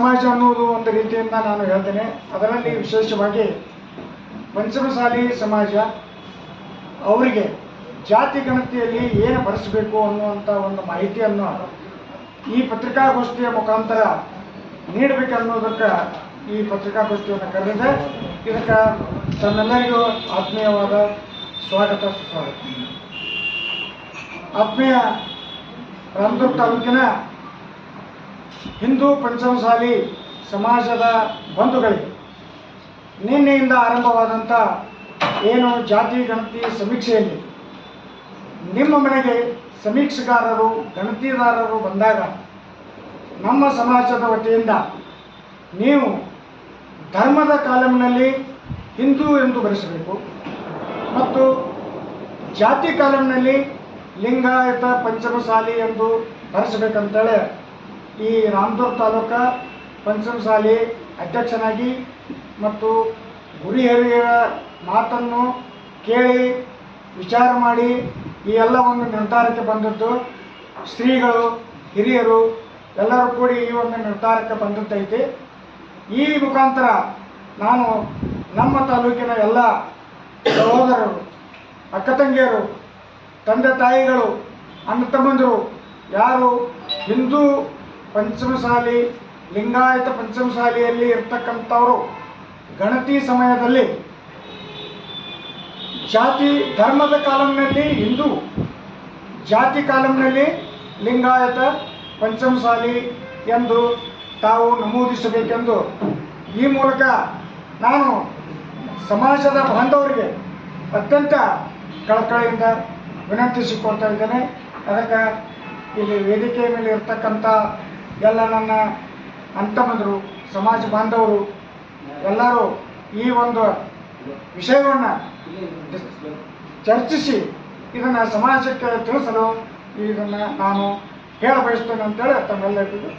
ಸಮಾಜ ಅನ್ನೋದು ಒಂದು ರೀತಿಯಿಂದ ನಾನು ಹೇಳ್ತೇನೆ. ಅದರಲ್ಲಿ ವಿಶೇಷವಾಗಿ ಪಂಚಮಸಾಲಿ ಸಮಾಜ ಅವರಿಗೆ ಜಾತಿ ಗಣತಿಯಲ್ಲಿ ಏನು ಬಳಸಬೇಕು ಅನ್ನುವಂಥ ಒಂದು ಮಾಹಿತಿಯನ್ನು ಈ ಪತ್ರಿಕಾಗೋಷ್ಠಿಯ ಮುಖಾಂತರ ನೀಡಬೇಕನ್ನೋದಕ್ಕೆ ಈ ಪತ್ರಿಕಾಗೋಷ್ಠಿಯನ್ನು ಕರೆದಿದೆ. ಇದಕ್ಕೆ ತಮ್ಮೆಲ್ಲರಿಗೂ ಆತ್ಮೀಯವಾದ ಸ್ವಾಗತ ಸುಸ್ವಾಗತ. ಆತ್ಮೀಯ ರಾಮದುರ್ಗ ತಾಲೂಕಿನ ಹಿಂದೂ ಪಂಚಮಸಾಲಿ ಸಮಾಜದ ಬಂಧುಗಳಿಗೆ ನಿನ್ನೆಯಿಂದ ಆರಂಭವಾದಂಥ ಏನು ಜಾತಿ ಗಣತಿ ಸಮೀಕ್ಷೆಯಲ್ಲಿ ನಿಮ್ಮ ಮನೆಗೆ ಸಮೀಕ್ಷೆಗಾರರು ಗಣತಿದಾರರು ಬಂದಾಗ ನಮ್ಮ ಸಮಾಜದ ವತಿಯಿಂದ ನೀವು ಧರ್ಮದ ಕಾಲಂನಲ್ಲಿ ಹಿಂದೂ ಎಂದು ಬರೆಸಬೇಕು ಮತ್ತು ಜಾತಿ ಕಾಲಂನಲ್ಲಿ ಲಿಂಗಾಯತ ಪಂಚಮಸಾಲಿ ಎಂದು ಬರೆಸಬೇಕಂತೇಳಿ ಈ ರಾಮದುರ್ಗ ತಾಲೂಕ ಪಂಚಮಸಾಲಿ ಅಧ್ಯಕ್ಷನಾಗಿ ಮತ್ತು ಗುರು ಹಿರಿಯರ ಮಾತನ್ನು ಕೇಳಿ ವಿಚಾರ ಮಾಡಿ ಈ ಎಲ್ಲ ಒಂದು ನಿರ್ಧಾರಕ್ಕೆ ಬಂದದ್ದು. ಶ್ರೀಗಳು ಹಿರಿಯರು ಎಲ್ಲರೂ ಕೂಡಿ ಈ ಒಂದು ನಿರ್ಧಾರಕ್ಕೆ ಬಂದದ್ದೈತಿ. ಈ ಮುಖಾಂತರ ನಾನು ನಮ್ಮ ತಾಲೂಕಿನ ಎಲ್ಲ ಸಹೋದರರು, ಅಕ್ಕ ತಂಗಿಯರು, ತಂದೆ ತಾಯಿಗಳು, ಅಣ್ಣ ತಮ್ಮಂದಿರು ಯಾರು ಹಿಂದೂ ಪಂಚಮಸಾಲಿ ಲಿಂಗಾಯತ ಪಂಚಮಸಾಲಿಯಲ್ಲಿ ಇರ್ತಕ್ಕಂಥವರು ಗಣತಿ ಸಮಯದಲ್ಲಿ ಜಾತಿ ಧರ್ಮದ ಕಾಲಂನಲ್ಲಿ ಹಿಂದೂ, ಜಾತಿ ಕಾಲಂನಲ್ಲಿ ಲಿಂಗಾಯತ ಪಂಚಮಸಾಲಿ ಎಂದು ತಾವು ನಮೂದಿಸಬೇಕೆಂದು ಈ ಮೂಲಕ ನಾನು ಸಮಾಜದ ಬಾಂಧವರಿಗೆ ಅತ್ಯಂತ ಕಳಕಳಿಯಿಂದ ವಿನಂತಿಸಿಕೊಳ್ತಾ ಇದ್ದೇನೆ. ಅದಕ್ಕೆ ಇಲ್ಲಿ ವೇದಿಕೆಯ ಮೇಲೆ ಇರ್ತಕ್ಕಂಥ ಎಲ್ಲ ನನ್ನ ಅಣ್ಣತಮ್ಮಂದಿರು, ಸಮಾಜ ಬಾಂಧವರು ಎಲ್ಲರೂ ಈ ಒಂದು ವಿಷಯವನ್ನು ಚರ್ಚಿಸಿ ಇದನ್ನು ಸಮಾಜಕ್ಕೆ ತಿಳಿಸಲು ಇದನ್ನು ನಾನು ಹೇಳ ಬಯಸ್ತೇನೆ ಅಂತೇಳಿ ತಮ್ಮೆಲ್ಲರಿಗೂ